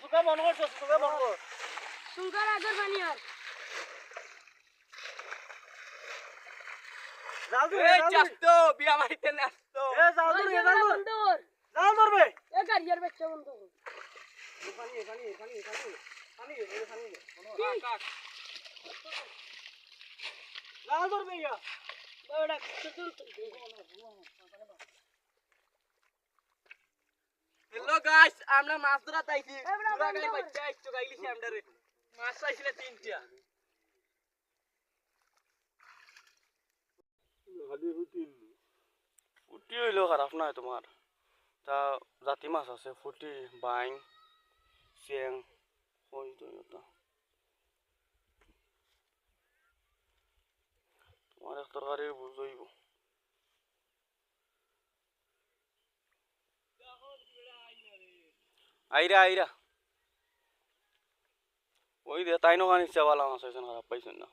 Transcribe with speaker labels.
Speaker 1: সুগা মন করছো সুগা মন কর
Speaker 2: সুগার আগর পানি আর
Speaker 1: জাল দে
Speaker 3: এই চাস্তো বিয়া মাইতে নাস্তো
Speaker 1: এ জাল দে জাল দে
Speaker 2: বন্ধুর
Speaker 1: জাল ধরবে
Speaker 2: এ গাড়িয়ার বাচ্চা বন্ধু
Speaker 1: পানি
Speaker 3: কাক
Speaker 1: জাল ধরবে ইয়া
Speaker 2: বড়া সুদুন তো
Speaker 3: হ্যালো গাইস আমরা মাছ ধরা তাইছি
Speaker 2: এবড়া
Speaker 3: পুরা গাই
Speaker 2: বন্ধ।
Speaker 3: বাচ্চা একটু গাইলিছি আমদারে মাছ চাইছিলে তিনটা
Speaker 4: ফুটি হইলো খারাপ নয় তোমার তা জাতি মাছ আছে ফুটি বাইং চেং কই তো এটা তোমার এক তরকারি বুঝইব আইরা আইরা ওই দে তাই নগানি চেবালা মাছ হয়েছে খারাপ পাইছেন না